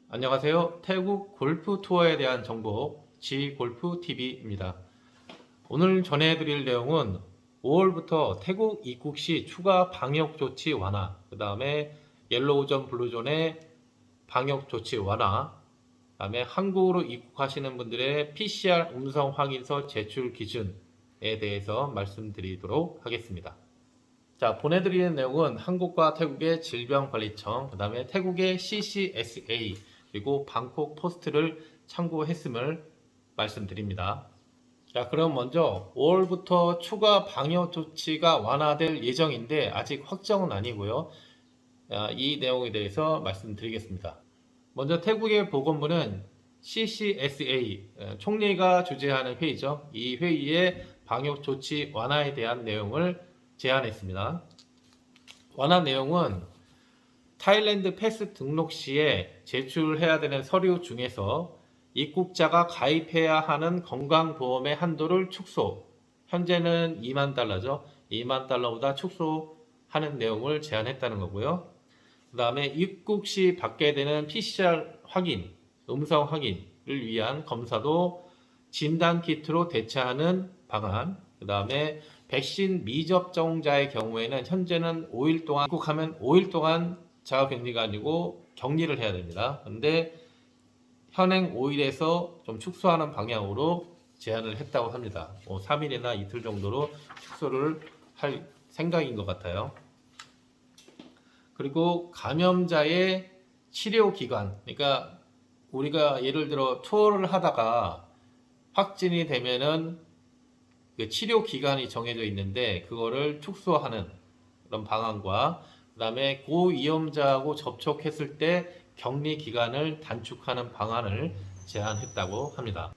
안녕하세요. 태국 골프 투어에 대한 정보 지골프TV입니다. 오늘 전해드릴 내용은 5월부터 태국 입국 시 추가 방역 조치 완화, 그 다음에 옐로우존, 블루존의 방역 조치 완화, 그 다음에 한국으로 입국하시는 분들의 PCR 음성 확인서 제출 기준에 대해서 말씀드리도록 하겠습니다. 자, 보내드리는 내용은 한국과 태국의 질병관리청, 그 다음에 태국의 CCSA, 그리고 방콕 포스트를 참고했음을 말씀드립니다. 자, 그럼 먼저 5월부터 추가 방역 조치가 완화될 예정인데 아직 확정은 아니고요. 이 내용에 대해서 말씀드리겠습니다. 먼저 태국의 보건부는 CCSA, 총리가 주재하는 회의죠. 이 회의에 방역 조치 완화에 대한 내용을 제안했습니다. 완화 내용은 타일랜드 패스 등록 시에 제출해야 되는 서류 중에서 입국자가 가입해야 하는 건강보험의 한도를 축소, 현재는 2만 달러죠. 2만 달러보다 축소하는 내용을 제안했다는 거고요. 그 다음에 입국 시 받게 되는 PCR 확인, 음성 확인을 위한 검사도 진단키트로 대체하는 방안, 그 다음에 백신 미접종자의 경우에는 현재는 5일 동안 입국하면 5일 동안 자가격리가 아니고 격리를 해야 됩니다. 근데 현행 5일에서 좀 축소하는 방향으로 제안을 했다고 합니다. 3일이나 이틀 정도로 축소를 할 생각인 것 같아요. 그리고 감염자의 치료 기간, 그러니까 우리가 예를 들어 투어를 하다가 확진이 되면은 그 치료 기간이 정해져 있는데 그거를 축소하는 그런 방안과 그 다음에 고위험자하고 접촉했을 때 격리 기간을 단축하는 방안을 제안했다고 합니다.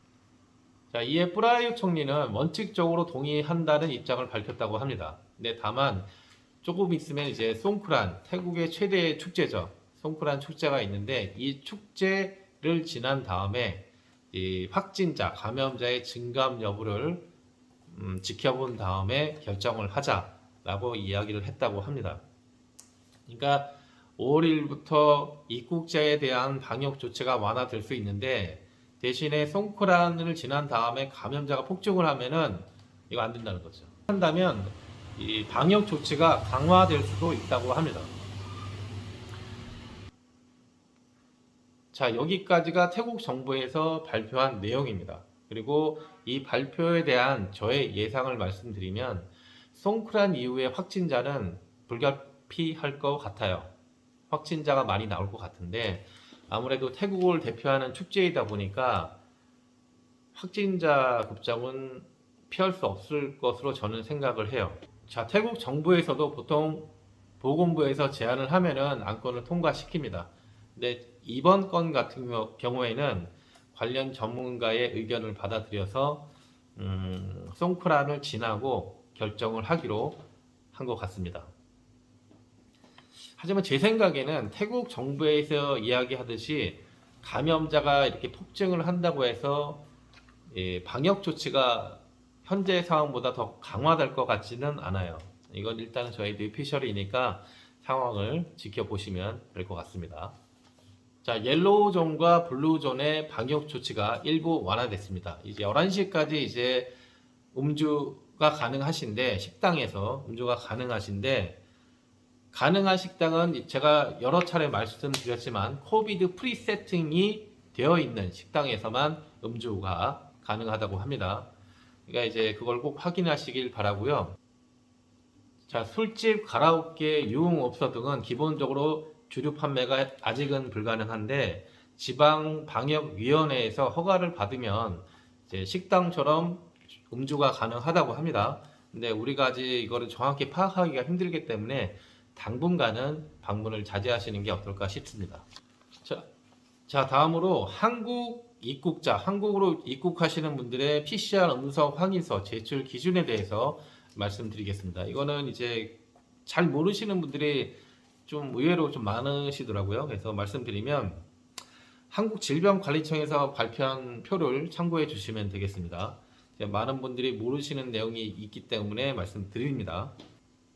자, 이에 프라이유 총리는 원칙적으로 동의한다는 입장을 밝혔다고 합니다. 근데 다만 조금 있으면 이제 송크란, 태국의 최대 축제죠. 송크란 축제가 있는데 이 축제를 지난 다음에 이 확진자, 감염자의 증감 여부를 지켜본 다음에 결정을 하자라고 이야기를 했다고 합니다. 그러니까 5월 1일부터 입국자에 대한 방역 조치가 완화될 수 있는데 대신에 송크란을 지난 다음에 감염자가 폭증을 하면은 이거 안 된다는 거죠. 한다면 이 방역 조치가 강화될 수도 있다고 합니다. 자, 여기까지가 태국 정부에서 발표한 내용입니다. 그리고 이 발표에 대한 저의 예상을 말씀드리면 송크란 이후에 확진자는 불가피할 것 같아요. 확진자가 많이 나올 것 같은데 아무래도 태국을 대표하는 축제이다 보니까 확진자 급증은 피할 수 없을 것으로 저는 생각을 해요. 자, 태국 정부에서도 보통 보건부에서 제안을 하면은 안건을 통과시킵니다. 근데 이번 건 같은 경우에는 관련 전문가의 의견을 받아들여서 송크란을 지나고 결정을 하기로 한 것 같습니다. 하지만 제 생각에는 태국 정부에서 이야기하듯이 감염자가 이렇게 폭증을 한다고 해서 방역 조치가 현재 상황보다 더 강화될 것 같지는 않아요. 이건 일단 저희 뇌피셜이니까 상황을 지켜보시면 될 것 같습니다. 자, 옐로우존과 블루존의 방역 조치가 일부 완화됐습니다. 이제 11시까지 이제 음주가 가능하신데 식당에서 음주가 가능하신데 가능한 식당은 제가 여러 차례 말씀드렸지만 코비드 프리 세팅이 되어 있는 식당에서만 음주가 가능하다고 합니다. 그러니까 이제 그걸 꼭 확인하시길 바라고요. 자, 술집, 가라오케, 유흥업소 등은 기본적으로 주류 판매가 아직은 불가능한데 지방방역위원회에서 허가를 받으면 이제 식당처럼 음주가 가능하다고 합니다. 근데 우리가 아직 이거를 정확히 파악하기가 힘들기 때문에 당분간은 방문을 자제하시는 게 어떨까 싶습니다. 자, 다음으로 한국으로 입국하시는 분들의 PCR 음성 확인서 제출 기준에 대해서 말씀드리겠습니다. 이거는 이제 잘 모르시는 분들이 좀 의외로 좀 많으시더라고요. 그래서 말씀드리면 한국질병관리청에서 발표한 표를 참고해 주시면 되겠습니다. 많은 분들이 모르시는 내용이 있기 때문에 말씀드립니다.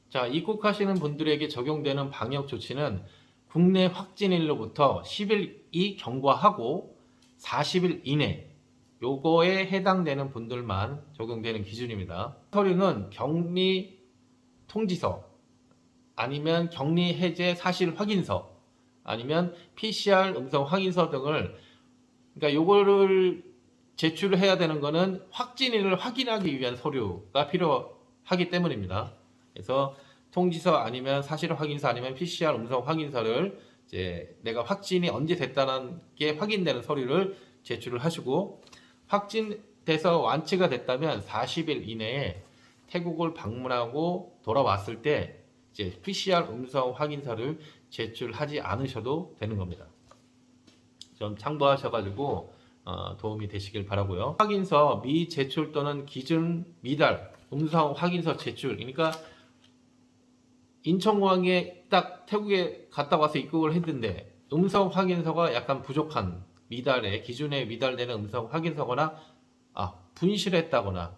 자, 입국하시는 분들에게 적용되는 방역 조치는 국내 확진일로부터 10일 이 경과하고 40일 이내 요거에 해당되는 분들만 적용되는 기준입니다. 서류는 격리 통지서 아니면 격리 해제 사실 확인서 아니면 PCR 음성 확인서 등을 그러니까 요거를 제출을 해야 되는 거는 확진인을 확인하기 위한 서류가 필요하기 때문입니다. 그래서 통지서 아니면 사실 확인서 아니면 PCR 음성 확인서를 이제 내가 확진이 언제 됐다는 게 확인되는 서류를 제출을 하시고 확진돼서 완치가 됐다면 40일 이내에 태국을 방문하고 돌아왔을 때 이제 PCR 음성 확인서를 제출하지 않으셔도 되는 겁니다. 좀 참고하셔가지고 도움이 되시길 바라고요. 확인서 미제출 또는 기준 미달 음성 확인서 제출. 그러니까 인천공항에 딱 태국에 갔다 와서 입국을 했는데 음성 확인서가 약간 부족한 미달에 기준에 미달되는 음성 확인서거나 분실했다거나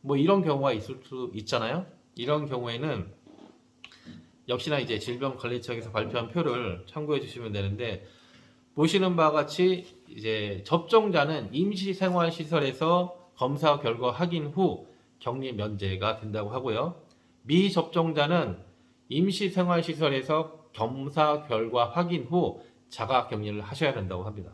뭐 이런 경우가 있을 수 있잖아요. 이런 경우에는 역시나 이제 질병관리청에서 발표한 표를 참고해 주시면 되는데 보시는 바와 같이 이제 접종자는 임시생활시설에서 검사 결과 확인 후 격리 면제가 된다고 하고요. 미접종자는 임시생활시설에서 검사 결과 확인 후 자가 격리를 하셔야 된다고 합니다.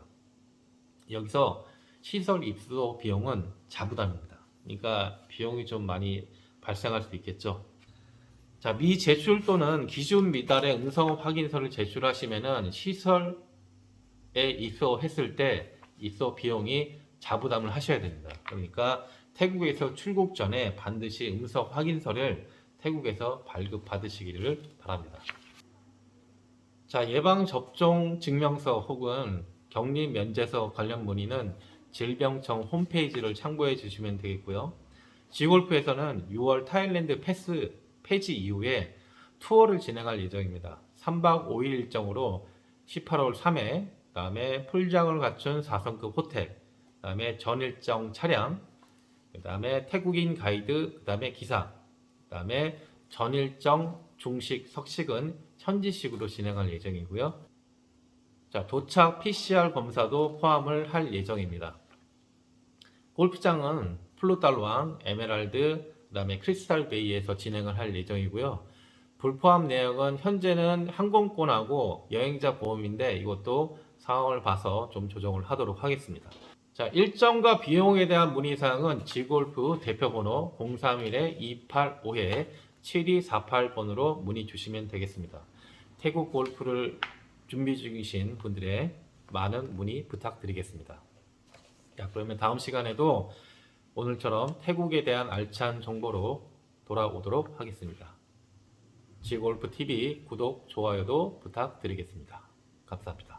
여기서 시설 입소 비용은 자부담입니다. 그러니까 비용이 좀 많이 발생할 수도 있겠죠. 자, 미제출 또는 기준 미달의 음성 확인서를 제출하시면은 시설에 입소했을 때 입소 비용이 자부담을 하셔야 됩니다. 그러니까 태국에서 출국 전에 반드시 음성 확인서를 태국에서 발급받으시기를 바랍니다. 자, 예방접종 증명서 혹은 격리 면제서 관련 문의는 질병청 홈페이지를 참고해 주시면 되겠고요. 지골프에서는 6월 타일랜드 패스 폐지 이후에 투어를 진행할 예정입니다. 3박 5일 일정으로 18월 3회, 그 다음에 풀장을 갖춘 4성급 호텔, 그 다음에 전일정 차량, 그 다음에 태국인 가이드, 그 다음에 기사, 그 다음에 전일정 중식 석식은 현지식으로 진행할 예정이고요. 자, 도착 PCR 검사도 포함을 할 예정입니다. 골프장은 플루달왕, 에메랄드, 그 다음에 크리스탈 베이에서 진행을 할 예정이고요. 불포함 내역은 현재는 항공권하고 여행자 보험인데 이것도 상황을 봐서 좀 조정을 하도록 하겠습니다. 자, 일정과 비용에 대한 문의사항은 지골프 대표번호 031-285-7248번으로 문의 주시면 되겠습니다. 태국 골프를 준비 중이신 분들의 많은 문의 부탁드리겠습니다. 자, 그러면 다음 시간에도 오늘처럼 태국에 대한 알찬 정보로 돌아오도록 하겠습니다. 지골프TV 구독, 좋아요도 부탁드리겠습니다. 감사합니다.